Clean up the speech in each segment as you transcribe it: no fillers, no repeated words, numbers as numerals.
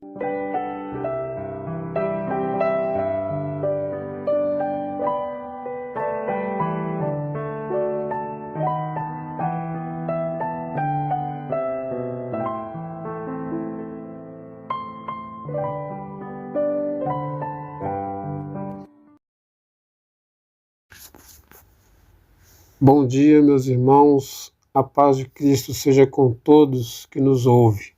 Bom dia, meus irmãos, a paz de Cristo seja com todos que nos ouvem.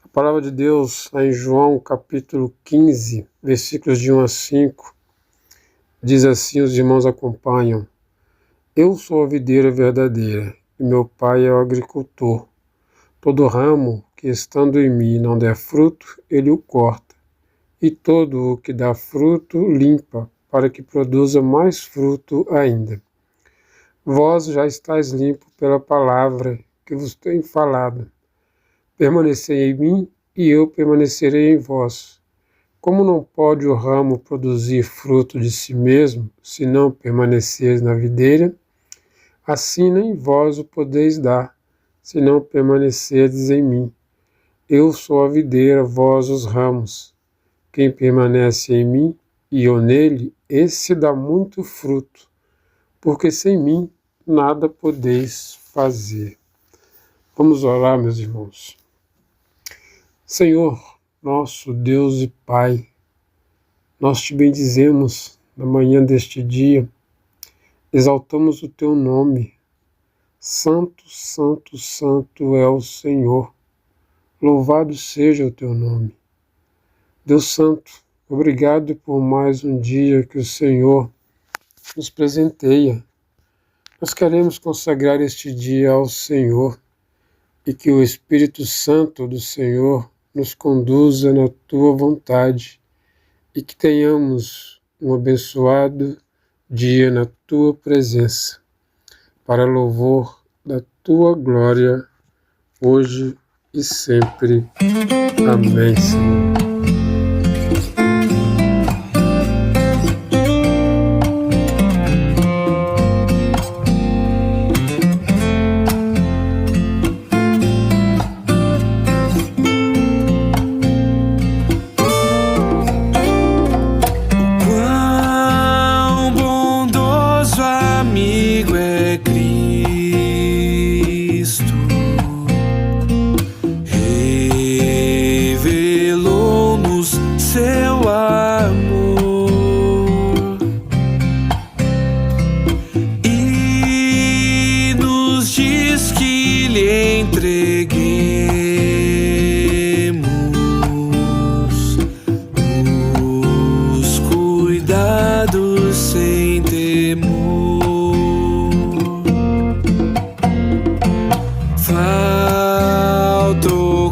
A palavra de Deus, lá em João capítulo 15, versículos de 1 a 5, diz assim, os irmãos acompanham: Eu sou a videira verdadeira, e meu pai é o agricultor. Todo ramo que estando em mim não der fruto, ele o corta, e todo o que dá fruto limpa, para que produza mais fruto ainda. Vós já estáis limpo pela palavra que vos tenho falado. Permanecei em mim, e eu permanecerei em vós. Como não pode o ramo produzir fruto de si mesmo, se não permaneceres na videira, assim nem vós o podeis dar, se não permanecerdes em mim. Eu sou a videira, vós os ramos. Quem permanece em mim, e eu nele, esse dá muito fruto, porque sem mim nada podeis fazer. Vamos orar, meus irmãos. Senhor, nosso Deus e Pai, nós te bendizemos na manhã deste dia, exaltamos o teu nome. Santo, santo, santo é o Senhor. Louvado seja o teu nome. Deus Santo, obrigado por mais um dia que o Senhor nos presenteia. Nós queremos consagrar este dia ao Senhor e que o Espírito Santo do Senhor nos conduza na tua vontade e que tenhamos um abençoado dia na tua presença, para louvor da tua glória, hoje e sempre. Amém, Senhor.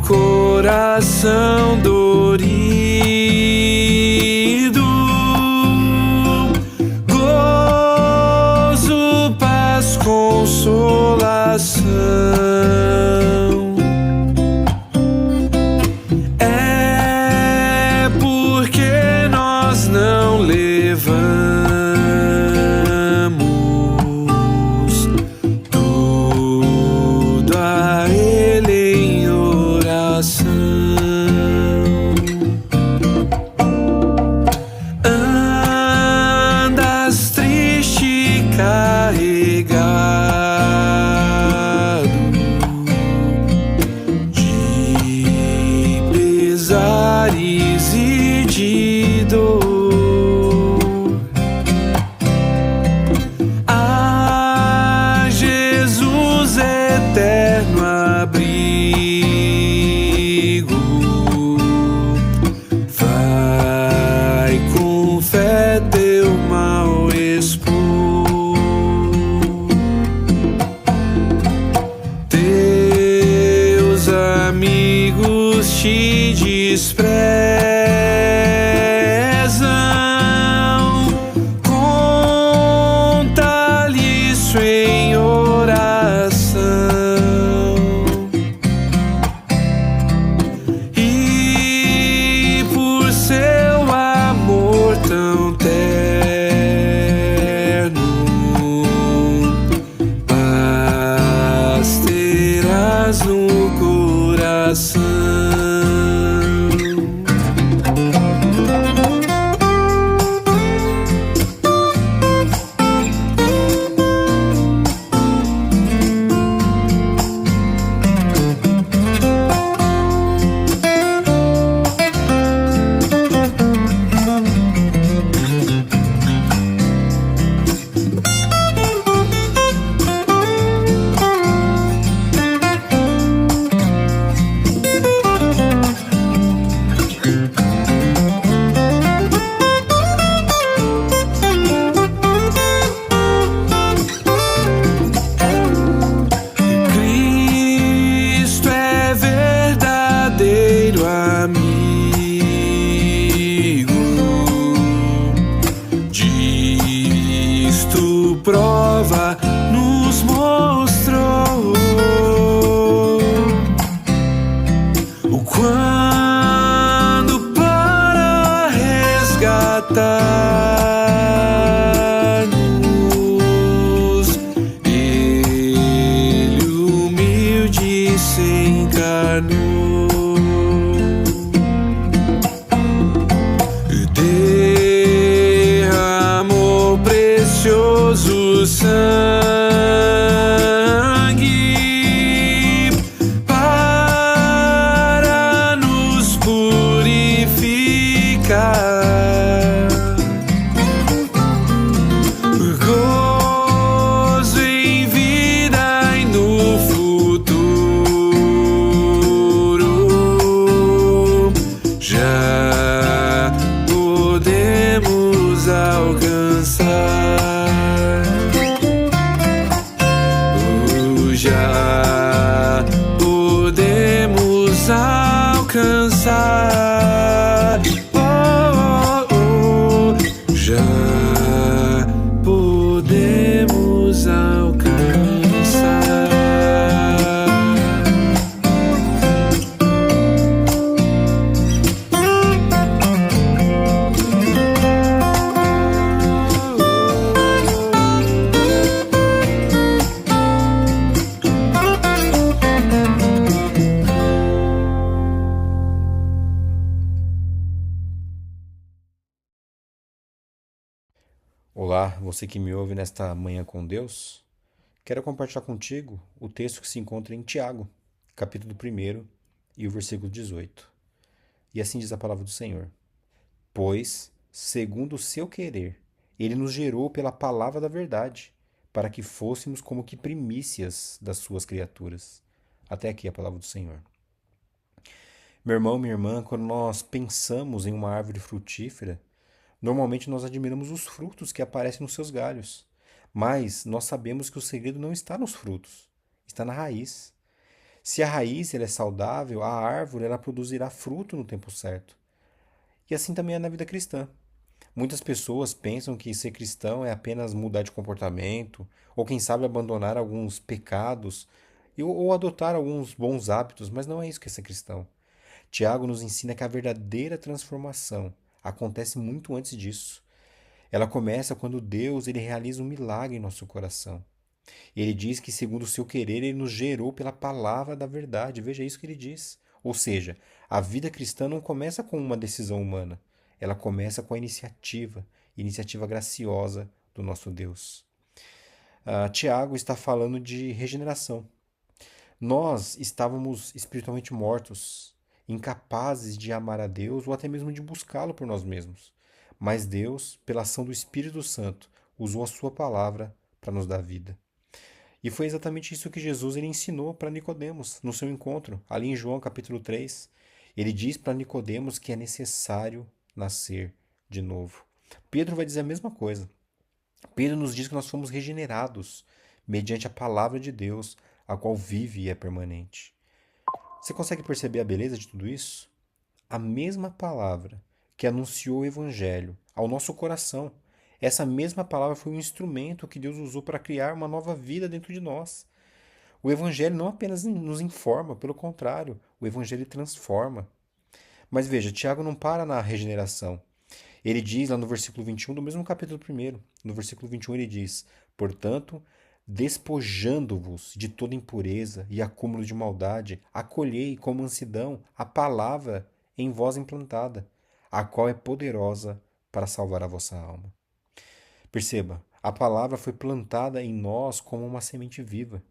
Coração dorido, gozo, paz, consolação, é porque nós não levamos tudo a Ele em oração. Andas triste, carregado de pesares e de dor. A Jesus eterno abrigo, vai com fé teu mal expor. Teus amigos te desprezam, conta-lhe isso em oração. E por seu amor tão terno, paz terás no coração. amigo. Disto prova nos mostrou o quando para resgatar-nos Ele humilde se encarnou. Derramou precioso sangue para nos purificar. Gozo em vida e no futuro já podemos alcançar. Já podemos alcançar. Já podemos alcançar. Olá, você que me ouve nesta manhã com Deus. Quero compartilhar contigo o texto que se encontra em Tiago, capítulo 1 e o versículo 18. E assim diz a palavra do Senhor: Pois, segundo o seu querer, ele nos gerou pela palavra da verdade, para que fôssemos como que primícias das suas criaturas. Até aqui a palavra do Senhor. Meu irmão, minha irmã, quando nós pensamos em uma árvore frutífera, normalmente nós admiramos os frutos que aparecem nos seus galhos, mas nós sabemos que o segredo não está nos frutos, está na raiz. Se a raiz ela é saudável, a árvore ela produzirá fruto no tempo certo. E assim também é na vida cristã. Muitas pessoas pensam que ser cristão é apenas mudar de comportamento, ou quem sabe abandonar alguns pecados, ou adotar alguns bons hábitos, mas não é isso que é ser cristão. Tiago nos ensina que a verdadeira transformação acontece muito antes disso. Ela começa quando Deus ele realiza um milagre em nosso coração. Ele diz que, segundo o seu querer, ele nos gerou pela palavra da verdade. Veja isso que ele diz. Ou seja, a vida cristã não começa com uma decisão humana. Ela começa com a iniciativa graciosa do nosso Deus. Tiago está falando de regeneração. Nós estávamos espiritualmente mortos, incapazes de amar a Deus ou até mesmo de buscá-lo por nós mesmos. Mas Deus, pela ação do Espírito Santo, usou a sua palavra para nos dar vida. E foi exatamente isso que Jesus ele ensinou para Nicodemos no seu encontro, ali em João capítulo 3. Ele diz para Nicodemos que é necessário nascer de novo. Pedro vai dizer a mesma coisa. Pedro nos diz que nós fomos regenerados mediante a palavra de Deus, a qual vive e é permanente. Você consegue perceber a beleza de tudo isso? A mesma palavra que anunciou o Evangelho ao nosso coração, essa mesma palavra foi um instrumento que Deus usou para criar uma nova vida dentro de nós. O Evangelho não apenas nos informa, pelo contrário, o Evangelho transforma. Mas veja, Tiago não para na regeneração. Ele diz lá no versículo 21 do mesmo capítulo 1, no versículo 21 ele diz: Portanto, despojando-vos de toda impureza e acúmulo de maldade, acolhei com mansidão a palavra em vós implantada, a qual é poderosa para salvar a vossa alma. Perceba, a palavra foi plantada em nós como uma semente viva,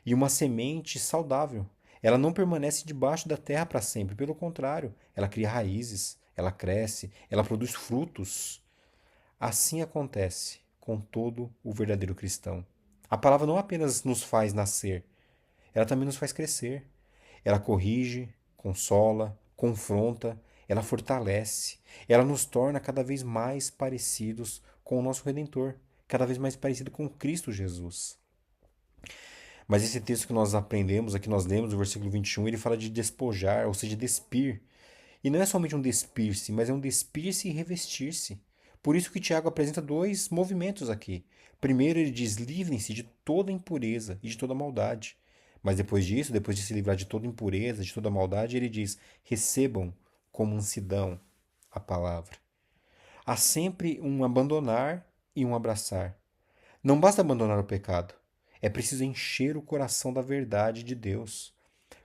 e uma semente saudável. Ela não permanece debaixo da terra para sempre, pelo contrário, ela cria raízes, ela cresce, ela produz frutos. Assim acontece com todo o verdadeiro cristão. A palavra não apenas nos faz nascer, ela também nos faz crescer. Ela corrige, consola, confronta, ela fortalece, ela nos torna cada vez mais parecidos com o nosso Redentor, cada vez mais parecido com Cristo Jesus. Mas esse texto que nós aprendemos, aqui nós lemos, o versículo 21, ele fala de despojar, ou seja, despir. E não é somente um despir-se, mas é um despir-se e revestir-se. Por isso que Tiago apresenta dois movimentos aqui. Primeiro ele diz: livrem-se de toda impureza e de toda maldade. Mas depois disso, depois de se livrar de toda impureza, de toda maldade, ele diz: recebam com mansidão a palavra. Há sempre um abandonar e um abraçar. Não basta abandonar o pecado, é preciso encher o coração da verdade de Deus.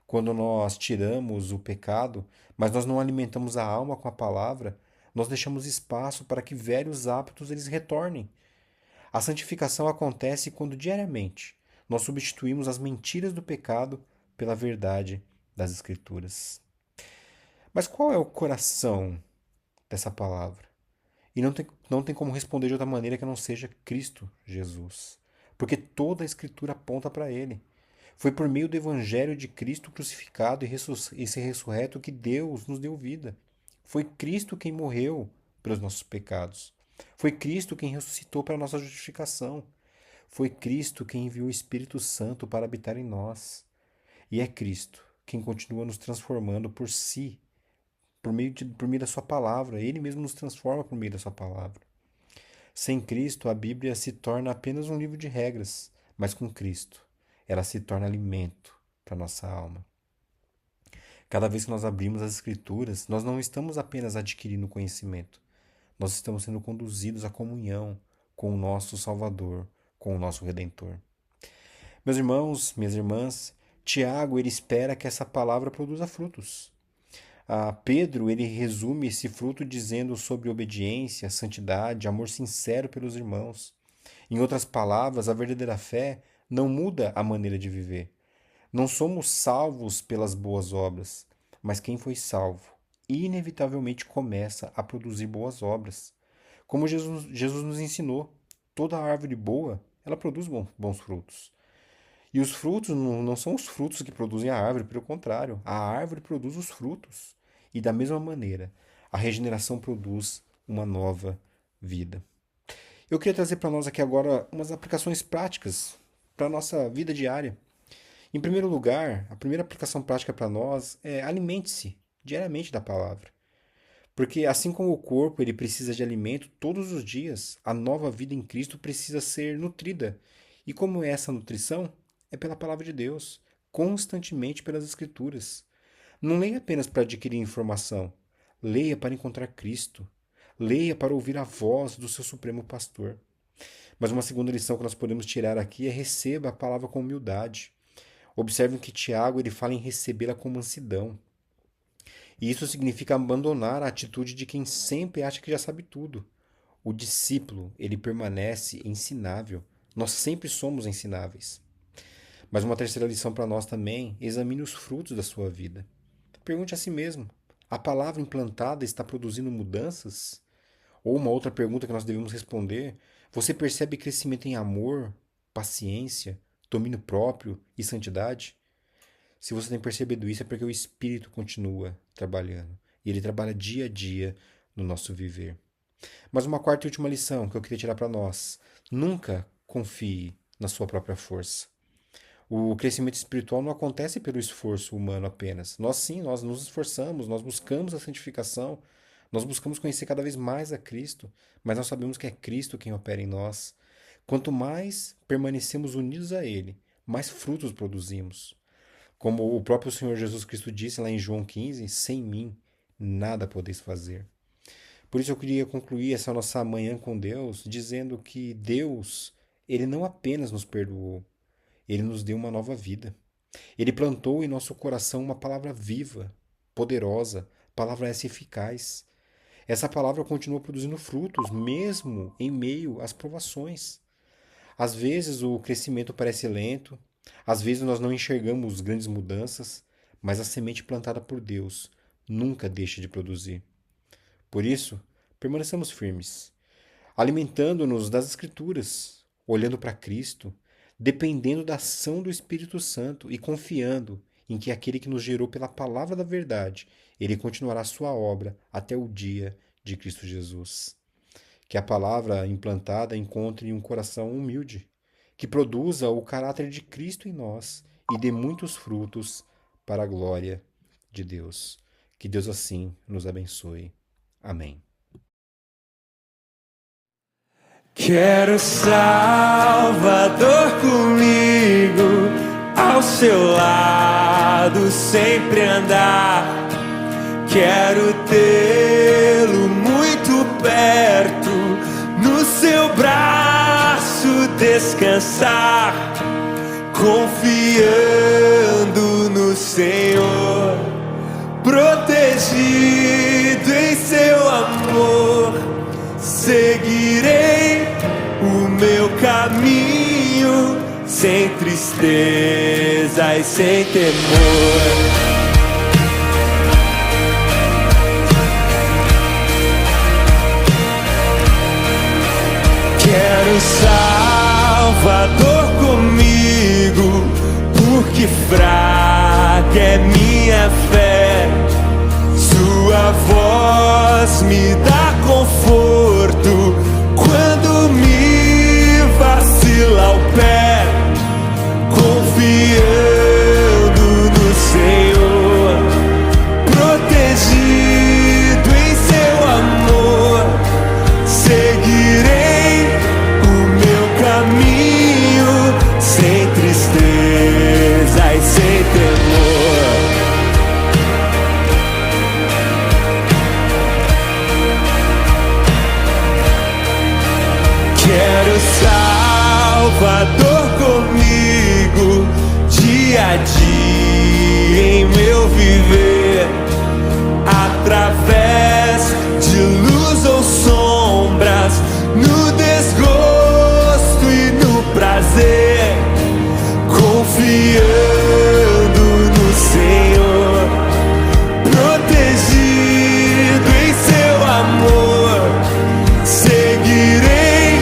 Quando nós tiramos o pecado, mas nós não alimentamos a alma com a palavra, nós deixamos espaço para que velhos hábitos eles retornem. A santificação acontece quando diariamente nós substituímos as mentiras do pecado pela verdade das Escrituras. Mas qual é o coração dessa palavra? E não tem como responder de outra maneira que não seja Cristo Jesus. Porque toda a Escritura aponta para Ele. Foi por meio do Evangelho de Cristo crucificado e se ressurreto que Deus nos deu vida. Foi Cristo quem morreu pelos nossos pecados. Foi Cristo quem ressuscitou para a nossa justificação. Foi Cristo quem enviou o Espírito Santo para habitar em nós. E é Cristo quem continua nos transformando por si, por meio da sua palavra. Ele mesmo nos transforma por meio da sua palavra. Sem Cristo, a Bíblia se torna apenas um livro de regras, mas com Cristo, ela se torna alimento para a nossa alma. Cada vez que nós abrimos as Escrituras, nós não estamos apenas adquirindo conhecimento, nós estamos sendo conduzidos à comunhão com o nosso Salvador, com o nosso Redentor. Meus irmãos, minhas irmãs, Tiago ele espera que essa palavra produza frutos. Pedro ele resume esse fruto dizendo sobre obediência, santidade, amor sincero pelos irmãos. Em outras palavras, a verdadeira fé não muda a maneira de viver. Não somos salvos pelas boas obras, mas quem foi salvo inevitavelmente começa a produzir boas obras. Como Jesus nos ensinou, toda árvore boa, ela produz bons frutos. E os frutos não são os frutos que produzem a árvore, pelo contrário, a árvore produz os frutos. E da mesma maneira, a regeneração produz uma nova vida. Eu queria trazer para nós aqui agora umas aplicações práticas para a nossa vida diária. Em primeiro lugar, a primeira aplicação prática para nós é alimente-se diariamente da palavra. Porque assim como o corpo ele precisa de alimento todos os dias, a nova vida em Cristo precisa ser nutrida. E como é essa nutrição? É pela palavra de Deus, constantemente pelas Escrituras. Não leia apenas para adquirir informação, leia para encontrar Cristo. Leia para ouvir a voz do seu Supremo Pastor. Mas uma segunda lição que nós podemos tirar aqui é receba a palavra com humildade. Observem que Tiago ele fala em recebê-la com mansidão. E isso significa abandonar a atitude de quem sempre acha que já sabe tudo. O discípulo, ele permanece ensinável. Nós sempre somos ensináveis. Mas uma terceira lição para nós também, examine os frutos da sua vida. Pergunte a si mesmo, a palavra implantada está produzindo mudanças? Ou uma outra pergunta que nós devemos responder, você percebe crescimento em amor, paciência, domínio próprio e santidade? Se você tem percebido isso é porque o Espírito continua trabalhando. E ele trabalha dia a dia no nosso viver. Mas uma quarta e última lição que eu queria tirar para nós. Nunca confie na sua própria força. O crescimento espiritual não acontece pelo esforço humano apenas. Nós nos esforçamos, nós buscamos a santificação, nós buscamos conhecer cada vez mais a Cristo, mas nós sabemos que é Cristo quem opera em nós. Quanto mais permanecemos unidos a Ele, mais frutos produzimos. Como o próprio Senhor Jesus Cristo disse lá em João 15, sem mim nada podeis fazer. Por isso eu queria concluir essa nossa manhã com Deus, dizendo que Deus, Ele não apenas nos perdoou, Ele nos deu uma nova vida. Ele plantou em nosso coração uma palavra viva, poderosa, palavra essa eficaz. Essa palavra continua produzindo frutos, mesmo em meio às provações. Às vezes o crescimento parece lento, às vezes nós não enxergamos grandes mudanças, mas a semente plantada por Deus nunca deixa de produzir. Por isso, permaneçamos firmes, alimentando-nos das Escrituras, olhando para Cristo, dependendo da ação do Espírito Santo e confiando em que aquele que nos gerou pela palavra da verdade, ele continuará a sua obra até o dia de Cristo Jesus. Que a palavra implantada encontre um coração humilde, que produza o caráter de Cristo em nós e dê muitos frutos para a glória de Deus. Que Deus assim nos abençoe. Amém. Quero Salvador comigo, ao seu lado sempre andar. Quero tê-lo muito perto, no seu braço descansar, confiando no Senhor, protegido em seu amor. Seguirei o meu caminho, sem tristeza e sem temor. Quero Salvador comigo, porque fraca é minha fé. Sua voz me dá conforto quando me vacila o pé, confiando no Senhor, protegido em seu amor. Seguirei o meu caminho, sem tristeza e sem temor. Quero Salvador comigo, dia a dia em meu viver, através de luz ou sombras, no desgosto e no prazer, confiando no Senhor, protegido em seu amor. Seguirei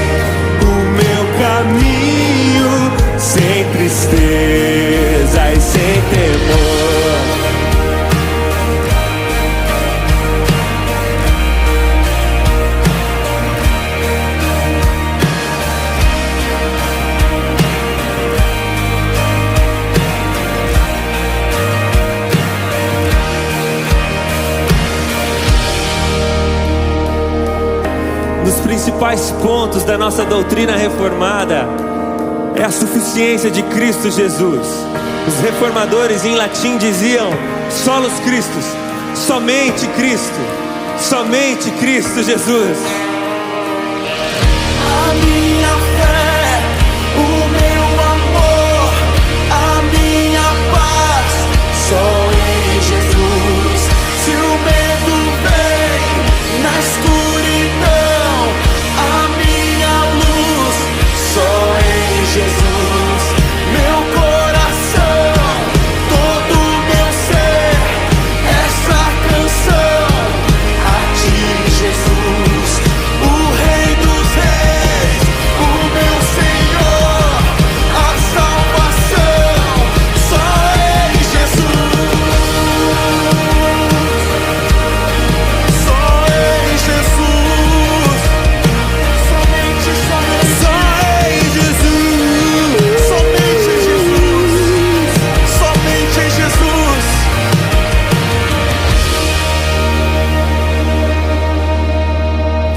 o meu caminho, sem tristeza e sem temor. Nos principais pontos da nossa doutrina reformada é a suficiência de Cristo Jesus. Os reformadores em latim diziam solos Christus, somente Cristo, somente Cristo Jesus. A minha fé, o meu amor, a minha paz, só em Jesus. Se o medo vem na escuridão, a minha luz, só em Jesus. Meu coração, todo meu ser, essa canção a ti, Jesus, o Rei dos Reis, o meu Senhor, a salvação, só em Jesus, só em Jesus, somente, só em Jesus, somente em Jesus, somente em Jesus.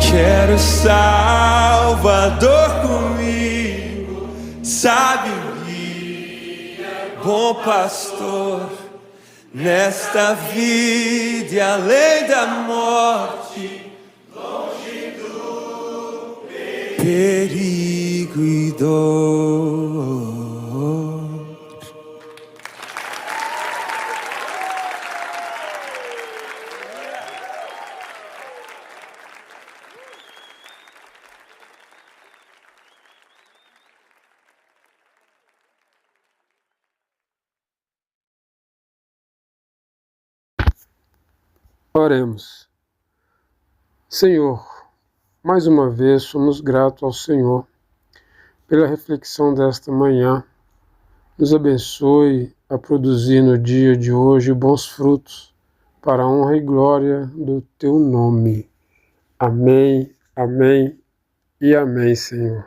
Quero Salvador comigo, sábio guia, bom pastor, nesta vida e além da morte, longe do perigo e dor. Oremos. Senhor, mais uma vez somos gratos ao Senhor pela reflexão desta manhã. Nos abençoe a produzir no dia de hoje bons frutos para a honra e glória do Teu nome. Amém, amém e amém, Senhor.